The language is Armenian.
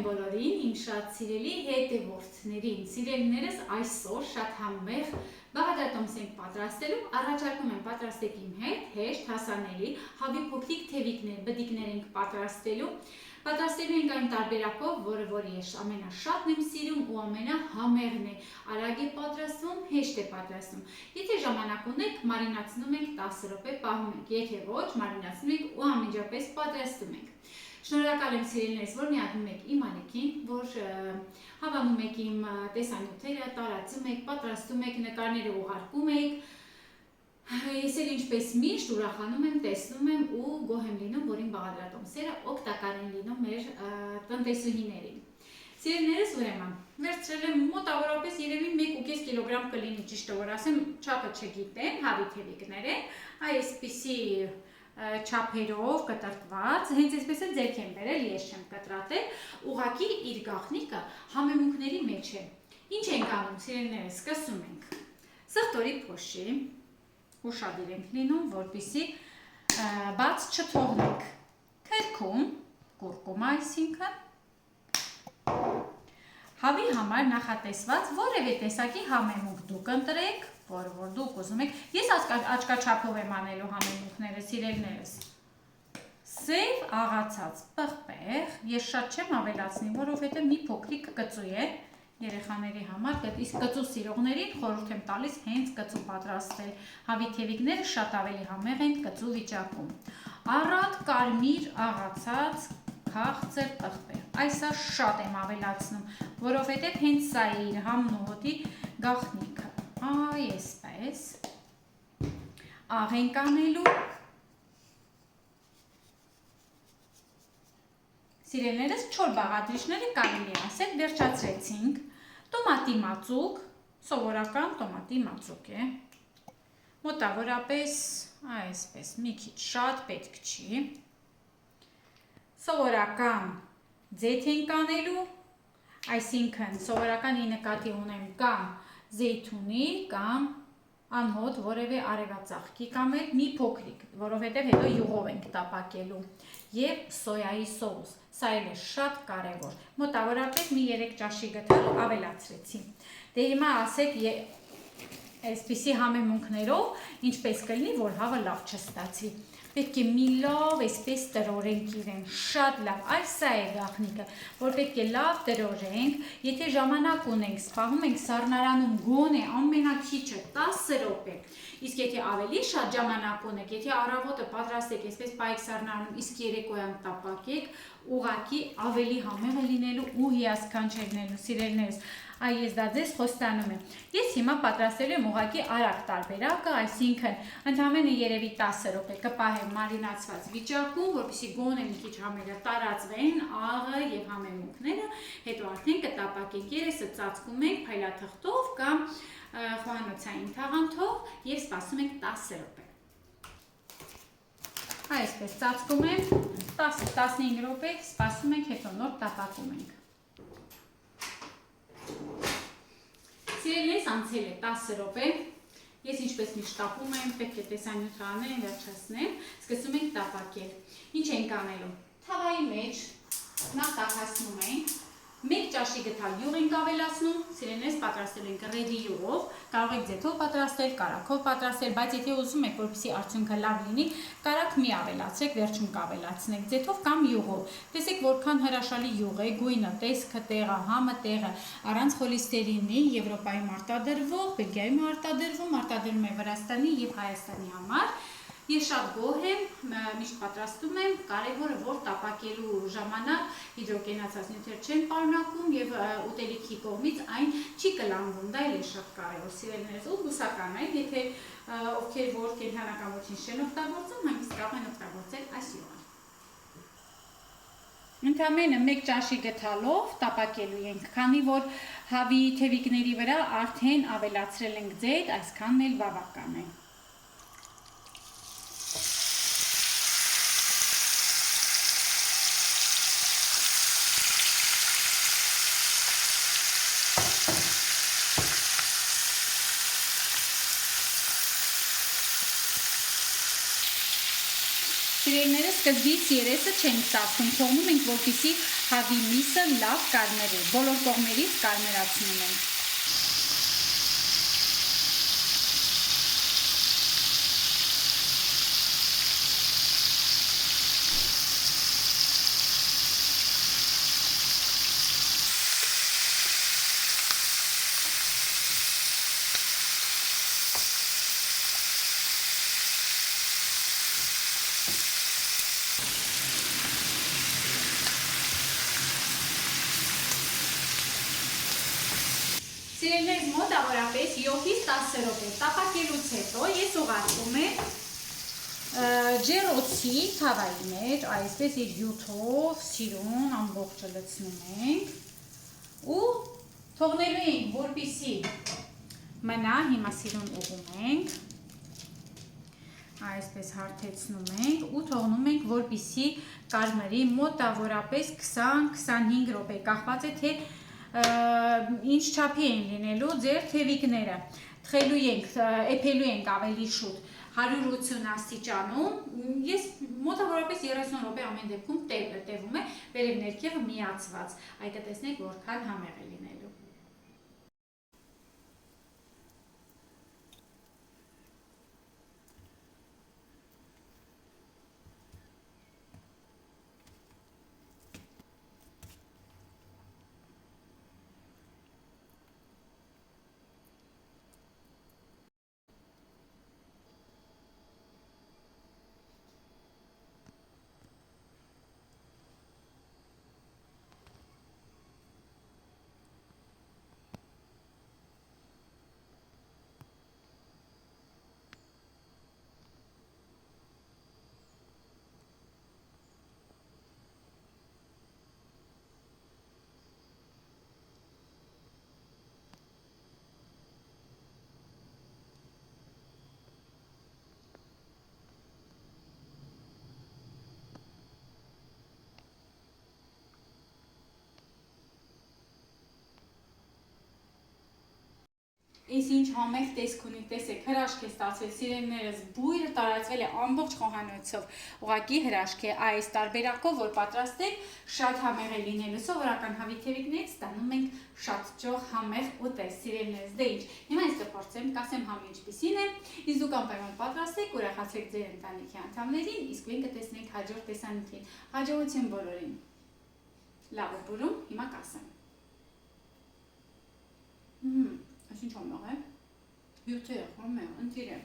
բոլորին, իմ շատ սիրելի հետևորդներին, սիրելիներս այսօր շատ համեղ բաղադրատոմս ենք պատրաստելու, առաջարկում եմ պատրաստեք իմ հետ, հեշտ, հասանելի, հավի փոքրիկ թևիկներ, բդիկներ ենք պատրաստելու։ Պատրաստելու ենք այն տարբերակով, որը որ ես ամենաշատն եմ սիրում ու ամենահամեղն է, արագ է պատրաստվում, հեշտ է պատրաստվում։ Եթե ժամանակ ունեք, մարինացնում ենք 10 րոպե, պահում ենք, եթե ոչ, մարինացնում ենք ու անմիջապես պատրաստում ենք։ Շնորհակալ եմ սիրելիներս, որ միանում եք իմ ալիքին, որ հավանում եք իմ տեսանյութերը, տարածում եք, պատրաստում եք, նկարները ուղարկում եք։ Ես էլ ինչպես միշտ ուրախանում եմ, տեսնում եմ ու գոհ եմ լինում, որ իմ բաղադրատոմսերը օգտակար են լինում մեր տնտեսուհիներին։ Սիրելիներս, ուրեմն վերցրել եմ մոտավորապես երևի 1.5 կիլոգրամ կլինի, ճիշտը որ ասեմ, չափը չգիտեմ, հավի թևիկներ են, այսպիսի չափերով կտրտված, հենց այսպես էլ ձեռք եմ բերել, ես չեմ կտրատել, ուղղակի իր գաղտնիքը համեմունքների մեջ է։ Ինչ ենք անում, սիրելիներս, սկսում ենք սխտորի փոշի, ուշադիր ենք լինում, որպեսզի բաց չթողնենք, քրքում, կուրկում այսինքն, հավի համար նախատեսված որևէ տեսակի համեմունք դուք ընտրեք, որ դուք ուզում եք, ես աչքաչափով եմ անելու համեմունքները, սիրելիներս, սև աղացած պղպեղ, ես շատ չեմ ավելացնի, որովհետև մի փոքրիկ կծու է երեխաների համար, իսկ կծու սիրողներին խորհուրդ եմ տալիս հենց կծու պատրաստել, հավի թևիկները շատ ավելի համեղ են կծու վիճակում, առատ կարմիր աղացած քաղցր պղպեղ, այսա շատ եմ ավելացնում, որովհետև հենց սա է իր համն ու հոտի գաղտնիքը, այսպես, աղ ենք անելու, սիրելիներս չոր բաղադրիչները կարելի ասել վերջացրեցինք, տոմատի մածուկ, սովորական տոմատի մածուկ է, մոտավորապես այսպես մի քիչ շատ պետք չի, սովորական ձեթ ենք անելու, այսինքն սովորականի նկատի ունեմ կամ զեյթունի կամ անհոտ որևէ արևածաղկի կամ էլ մի փոքրիկ, որովհետև հետո յուղով ենք տապակելու և սոյայի սոուս, սա էլ է շատ կարևոր, մոտավորապես մի 3 ճաշի գթալ ավելացրեցի, դե հիմա ասեք այսպիսի համեմունքներով ինչպես կլինի, որ հավը լավ չստացվի, պետք է մի լավ այսպես տրորենք իրեն, շատ լավ, այս սա է գաղտնիքը, որ պետք է լավ տրորենք, եթե ժամանակ ունենք, սպահում ենք սառնարանում գոնե ամենաքիչը 10 րոպե, իսկ եթե ավելի շատ ժամանակ ունեք, եթե առավոտը պատրաստեք, այսպես պայք սառնարանում, իսկ երեկոյան տապակեք, ուղղակի ավելի համեղ է լինելու ու հիասքանչելի լինելու, սիրելիներս, ես դա ձեզ խոստանում եմ, ես հիմա պատրաստելու եմ ուղղակի արագ տարբերակը, այսինքն ընդամենը երևի 10 րոպե կպահեմ մարինացված վիճակում, որպեսզի գոնե մի քիչ համերը տարածվեն, աղը և համեմունքները, հետո արդեն կտապակենք, երեսը ծածկում ենք փայլաթղթով կամ խոհանոցային թաղանթով և սպասում ենք 10 րոպե։ Այսպես ծածկում եմ 10-15 րոպե, սպասում ենք, հետո նոր տապակում ենք։ Սիրելիներս, անցել է 10 րոպե, ես ինչպես միշտ տապում եմ, պետք է տեսանյութը անեմ, վերջացնեմ, սկսում ենք տապակել։ Ինչ ենք անելու։ Թավայի մեջ նախ տաքացնում ենք, 1 ճաշի գթալ յուղ ենք ավելացնում, սիրելիներս պատրաստել ենք ռեդի յուղով, կարող եք ձեթով պատրաստել, կարագով պատրաստել, բայց եթե ուզում եք, որպեսզի արդյունքը լավ լինի, կարագ մի ավելացրեք, վերջում կավելացնեք ձեթով կամ յուղով։ Տեսեք որքան հրաշալի յուղ է, գույնը, տեսքը, տեղը, համը, տեղը, առանց խոլեստերինի, Եվրոպայում արտադրվող, Բելգիայում արտադրվում է Վրաստանի և Հայաստանի համար։ Ես շատ գոհ եմ, միշտ պատրաստում եմ, կարևորը որ տապակելու ժամանակ հիդրոգենացած նյութեր չեն պարունակում և ուտելիքի կողմից այն չի կլանվում, դա էլ է շատ կարևոր, սիրելիներս, ու բուսական է, եթե ովքեր որ կենդանական ոչինչ չեն օգտագործում, հանգիստ կարող են օգտագործել այս յուղը։ Ընդամենը 1 ճաշի գթալով տապակելու ենք, քանի որ հավի թևիկների վրա արդեն ավելացրել ենք ձեթ, այսքանն էլ բավական է։ Սիրելիները սկզբից երեսը չենք ծախում, թողնում ենք, որպեսզի հավի միսը լավ կարմրի, բոլոր կողմերից կարմրացնում ենք։ Սիրելիներս մոտավորապես 7-ից 10 րոպե տապակելուց հետո ես ուղարկում եմ ջեռոցի թավայի մեջ, այսպես իր հյութով սիրուն ամբողջը լցնում ենք ու թողնելու ենք, որպեսզի մնա, հիմա սիրուն ուղում ենք, այսպես հարթեցնում ենք ու թողնում ենք, որպեսզի կարմրի մոտավորապես 20-25 րոպե, կախված է թե ինչ չափի են լինելու ձեր թևիկները, էփելու ենք ավելի շուտ 180 աստիճանում, ես մոտավորապես 30 րոպե ամեն դեպքում տևում է, վերև ներքևը միացված, այդ տեսնեք որքան համեղ է լինելու։ Այս ինչ համեղ տեսք ունի, տեսեք, հրաշք է ստացվել, սիրելիներս, բույրը տարածվել է ամբողջ խոհանոցով, ուղղակի հրաշք է, այս տարբերակով, որ պատրաստեք, շատ համեղ է լինելու, սովորական հավի թևիկներից ստանում ենք շատ ջող համեղ ուտեստ, սիրելիներս, դե ինչ, հիմա ես կփորձեմ, կասեմ համը ինչպիսին է, իսկ դուք անպայման պատրաստեք, ուրախացեք ձեր ընտանիքի անդամներին, իսկ մենք կտեսնենք հաջորդ տեսանյութին, հաջողություն բոլորին, լավ է բուրում, հիմա կասեմ։ Այսինչ համեղ է, հյութ է, համեղ, ընտիր է։